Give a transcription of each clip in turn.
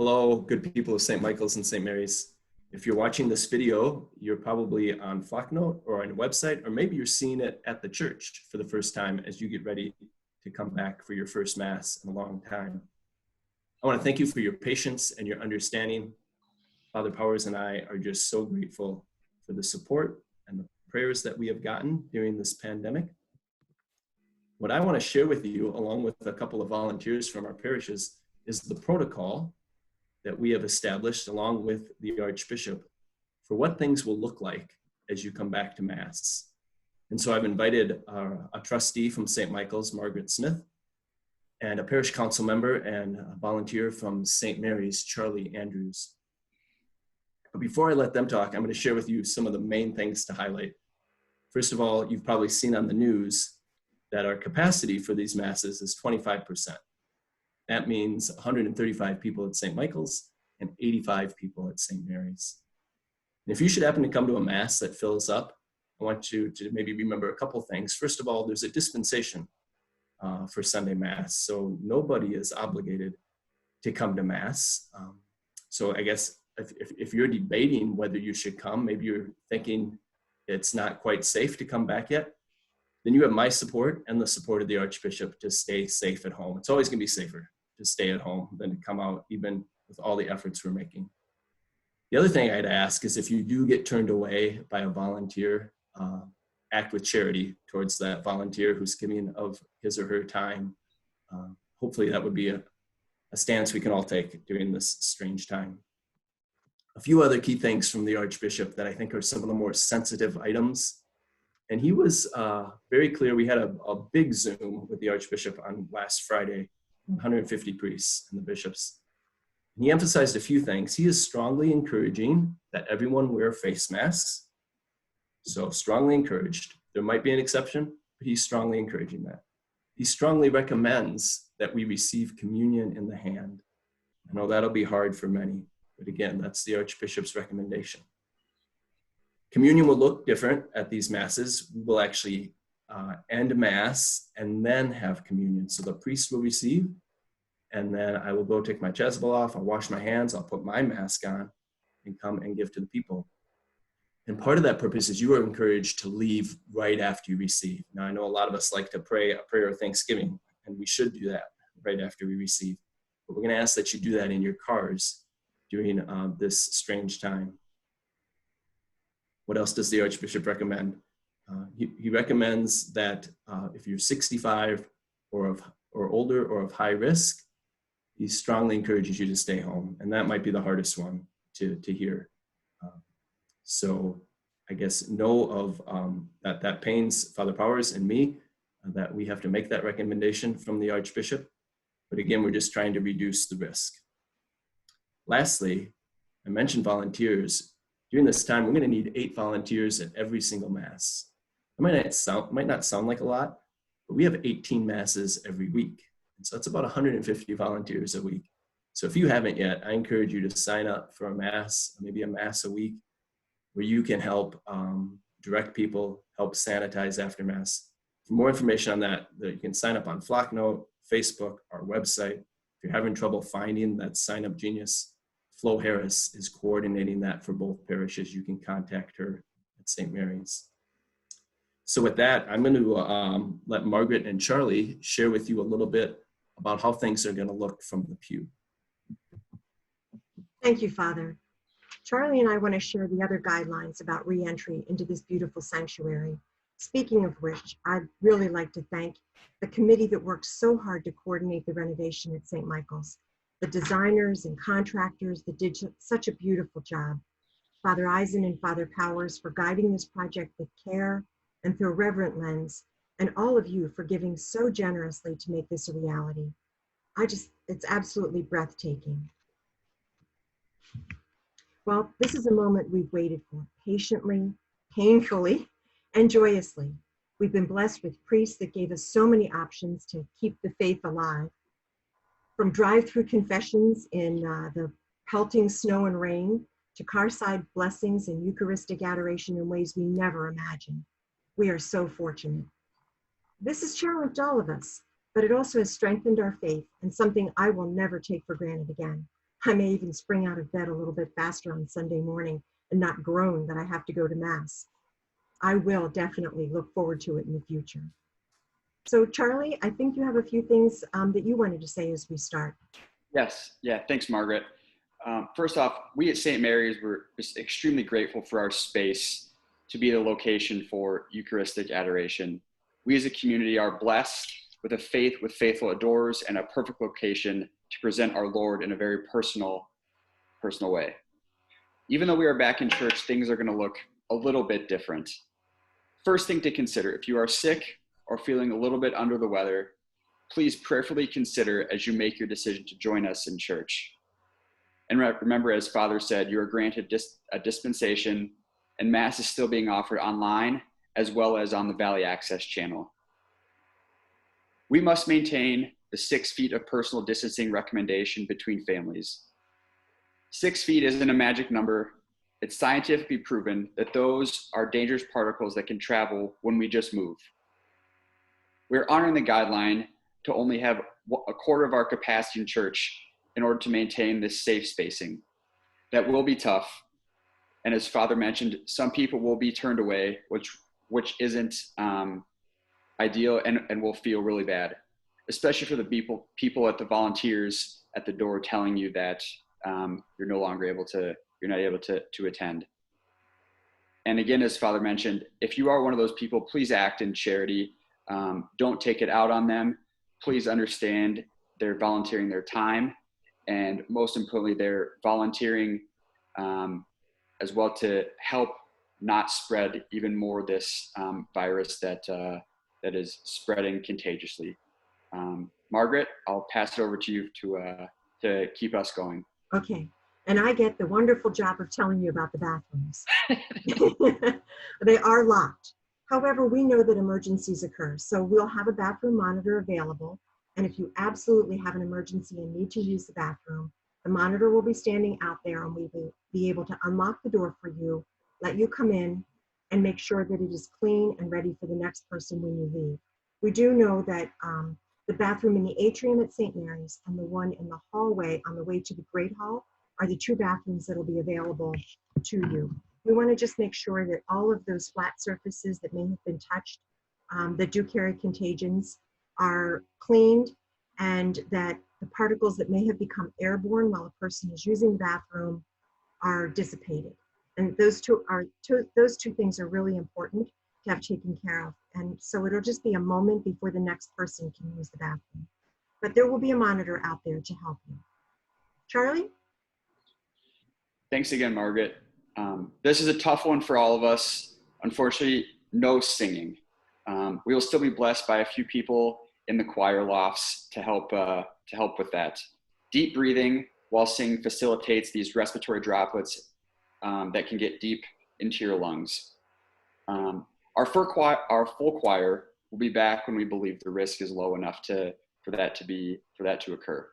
Hello, good people of St. Michael's and St. Mary's. If you're watching this video, you're probably on Flocknote or on a website, or maybe you're seeing it at the church for the first time as you get ready to come back for your first Mass in a long time. I want to thank you for your patience and your understanding. Father Powers and I are just so grateful for the support and the prayers that we have gotten during this pandemic. What I want to share with you, along with a couple of volunteers from our parishes, is the protocol that we have established along with the Archbishop for what things will look like as you come back to Mass. And so I've invited a trustee from St. Michael's, Margaret Smith, and a parish council member and a volunteer from St. Mary's, Charlie Andrews. But before I let them talk, I'm going to share with you some of the main things to highlight. First of all, you've probably seen on the news that our capacity for these Masses is 25%. That means 135 people at St. Michael's and 85 people at St. Mary's. And if you should happen to come to a Mass that fills up, I want you to maybe remember a couple things. First of all, there's a dispensation for Sunday Mass, so nobody is obligated to come to Mass. So I guess if you're debating whether you should come, maybe you're thinking it's not quite safe to come back yet, then you have my support and the support of the Archbishop to stay safe at home. It's always going to be safer to stay at home than to come out, even with all the efforts we're making. The other thing I'd ask is if you do get turned away by a volunteer, act with charity towards that volunteer who's giving of his or her time. Hopefully that would be a stance we can all take during this strange time. A few other key things from the Archbishop that I think are some of the more sensitive items. And he was very clear. We had a big Zoom with the Archbishop on last Friday, 150 priests and the bishops. And he emphasized a few things. He is strongly encouraging that everyone wear face masks. So strongly encouraged. There might be an exception, but he's strongly encouraging that. He strongly recommends that we receive communion in the hand. I know that'll be hard for many, but again, that's the Archbishop's recommendation. Communion will look different at these Masses. We will actually end Mass and then have communion. So the priest will receive, and then I will go take my chasuble off, I'll wash my hands, I'll put my mask on, and come and give to the people. And part of that purpose is you are encouraged to leave right after you receive. Now, I know a lot of us like to pray a prayer of thanksgiving, and we should do that right after we receive. But we're going to ask that you do that in your cars during this strange time. What else does the Archbishop recommend? He recommends that if you're 65 or older or of high risk, he strongly encourages you to stay home. And that might be the hardest one to hear. So I guess know of that pains Father Powers and me, that we have to make that recommendation from the Archbishop. But again, we're just trying to reduce the risk. Lastly, I mentioned volunteers. During this time, we're going to need 8 volunteers at every single Mass. It might not sound like a lot, but we have 18 Masses every week. And so that's about 150 volunteers a week. So if you haven't yet, I encourage you to sign up for a Mass, maybe a Mass a week, where you can help direct people, help sanitize after Mass. For more information on that, you can sign up on Flocknote, Facebook, our website. If you're having trouble finding that Sign Up Genius, Flo Harris is coordinating that for both parishes. You can contact her at St. Mary's. So with that, I'm going to let Margaret and Charlie share with you a little bit about how things are going to look from the pew. Thank you, Father. Charlie and I want to share the other guidelines about re-entry into this beautiful sanctuary. Speaking of which, I'd really like to thank the committee that worked so hard to coordinate the renovation at St. Michael's. The designers and contractors that did such a beautiful job. Father Eisen and Father Powers for guiding this project with care and through a reverent lens, and all of you for giving so generously to make this a reality. It's absolutely breathtaking. Well, this is a moment we've waited for patiently, painfully, and joyously. We've been blessed with priests that gave us so many options to keep the faith alive. From drive-through confessions in the pelting snow and rain to carside blessings and Eucharistic adoration in ways we never imagined. We are so fortunate. This has challenged all of us, but it also has strengthened our faith and something I will never take for granted again. I may even spring out of bed a little bit faster on Sunday morning and not groan that I have to go to Mass. I will definitely look forward to it in the future. So Charlie, I think you have a few things that you wanted to say as we start. Yes. Yeah. Thanks, Margaret. First off, we at St. Mary's were just extremely grateful for our space to be the location for Eucharistic adoration. We as a community are blessed with a faith with faithful adorers and a perfect location to present our Lord in a very personal way. Even though we are back in church, things are going to look a little bit different. First thing to consider, if you are sick or feeling a little bit under the weather, please prayerfully consider as you make your decision to join us in church. And remember, as Father said, you are granted a dispensation, and Mass is still being offered online as well as on the Valley Access channel. We must maintain the 6 feet of personal distancing recommendation between families. 6 feet isn't a magic number. It's scientifically proven that those are dangerous particles that can travel when we just move. We're honoring the guideline to only have a quarter of our capacity in church in order to maintain this safe spacing. That will be tough. And as Father mentioned, some people will be turned away, which isn't ideal and will feel really bad, especially for the people at the volunteers at the door telling you that you're not able to attend. And again, as Father mentioned, if you are one of those people, please act in charity. Don't take it out on them. Please understand they're volunteering their time, and most importantly, they're volunteering as well to help not spread even more this virus that is spreading contagiously. Margaret, I'll pass it over to you to keep us going. Okay, and I get the wonderful job of telling you about the bathrooms. They are locked. However, we know that emergencies occur, so we'll have a bathroom monitor available. And if you absolutely have an emergency and need to use the bathroom, the monitor will be standing out there, and we will be able to unlock the door for you, let you come in, and make sure that it is clean and ready for the next person when you leave. We do know that the bathroom in the atrium at St. Mary's and the one in the hallway on the way to the Great Hall are the 2 bathrooms that will be available to you. We want to just make sure that all of those flat surfaces that may have been touched that do carry contagions are cleaned, and that the particles that may have become airborne while a person is using the bathroom are dissipated. And those two things are really important to have taken care of. And so it'll just be a moment before the next person can use the bathroom. But there will be a monitor out there to help you. Charlie? Thanks again, Margaret. This is a tough one for all of us. Unfortunately, no singing. We will still be blessed by a few people in the choir lofts to help with that. Deep breathing while singing facilitates these respiratory droplets that can get deep into your lungs. Our full choir will be back when we believe the risk is low enough for that to occur.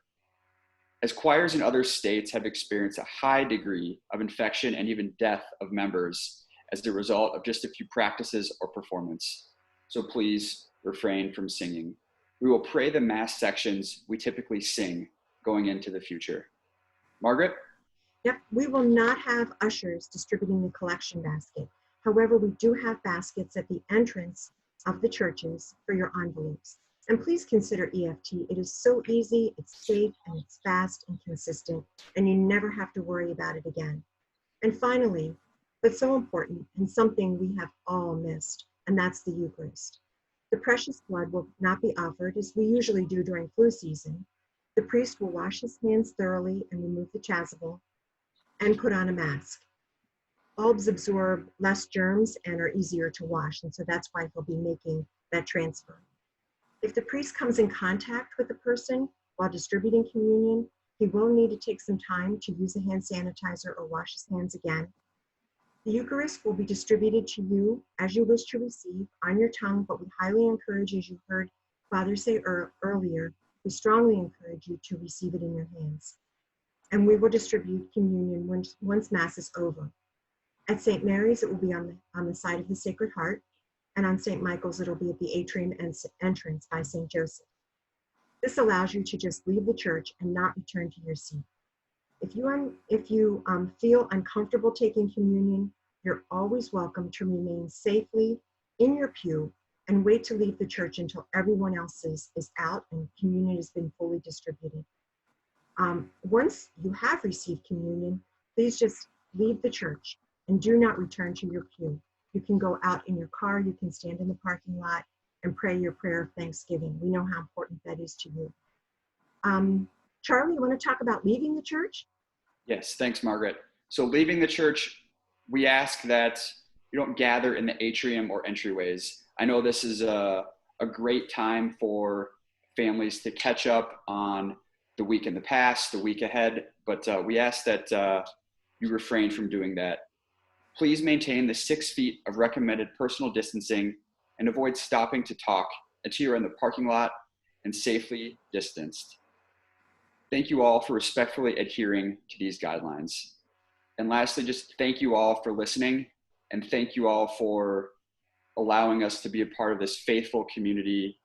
As choirs in other states have experienced a high degree of infection and even death of members as a result of just a few practices or performance. So please refrain from singing. We will pray the Mass sections we typically sing going into the future. Margaret? Yep, we will not have ushers distributing the collection basket. However, we do have baskets at the entrance of the churches for your envelopes. And please consider EFT. It is so easy, it's safe, and it's fast and consistent, and you never have to worry about it again. And finally, but so important, and something we have all missed, and that's the Eucharist. The precious blood will not be offered as we usually do during flu season. The priest will wash his hands thoroughly and remove the chasuble and put on a mask. Bulbs absorb less germs and are easier to wash, and so that's why he'll be making that transfer. If the priest comes in contact with the person while distributing communion, he will need to take some time to use a hand sanitizer or wash his hands again. The Eucharist will be distributed to you as you wish to receive on your tongue, but we highly encourage, as you heard Father say earlier, we strongly encourage you to receive it in your hands. And we will distribute communion once Mass is over. At St. Mary's, it will be on the side of the Sacred Heart, and on St. Michael's, it'll be at the atrium entrance by St. Joseph. This allows you to just leave the church and not return to your seat. If you feel uncomfortable taking communion, you're always welcome to remain safely in your pew and wait to leave the church until everyone else is out and communion has been fully distributed. Once you have received communion, please just leave the church and do not return to your pew. You can go out in your car, you can stand in the parking lot and pray your prayer of thanksgiving. We know how important that is to you. Charlie, you want to talk about leaving the church? Yes, thanks, Margaret. So leaving the church, we ask that you don't gather in the atrium or entryways. I know this is a great time for families to catch up on the week in the past, the week ahead, but we ask that you refrain from doing that. Please maintain the 6 feet of recommended personal distancing and avoid stopping to talk until you're in the parking lot and safely distanced. Thank you all for respectfully adhering to these guidelines. And lastly, just thank you all for listening, and thank you all for allowing us to be a part of this faithful community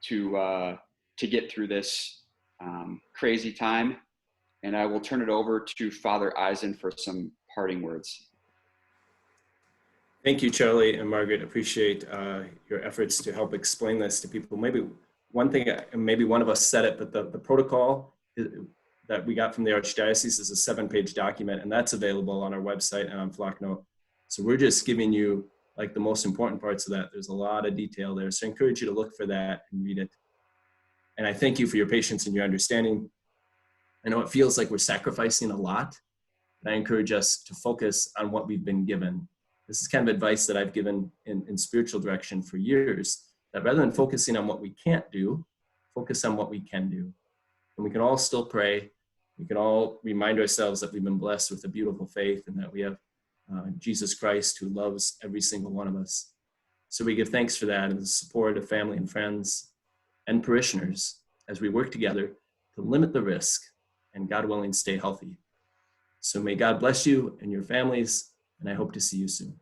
to get through this crazy time. And I will turn it over to Father Eisen for some parting words. Thank you, Charlie and Margaret. Appreciate your efforts to help explain this to people. Maybe one thing, maybe one of us said it, but the protocol that we got from the Archdiocese is a 7-page document, and that's available on our website and on Flocknote. So we're just giving you like the most important parts of that. There's a lot of detail there. So I encourage you to look for that and read it. And I thank you for your patience and your understanding. I know it feels like we're sacrificing a lot, but I encourage us to focus on what we've been given. This is kind of advice that I've given in spiritual direction for years, that rather than focusing on what we can't do, focus on what we can do. And we can all still pray. We can all remind ourselves that we've been blessed with a beautiful faith and that we have Jesus Christ who loves every single one of us. So we give thanks for that and the support of family and friends and parishioners as we work together to limit the risk and, God willing, stay healthy. So may God bless you and your families, and I hope to see you soon.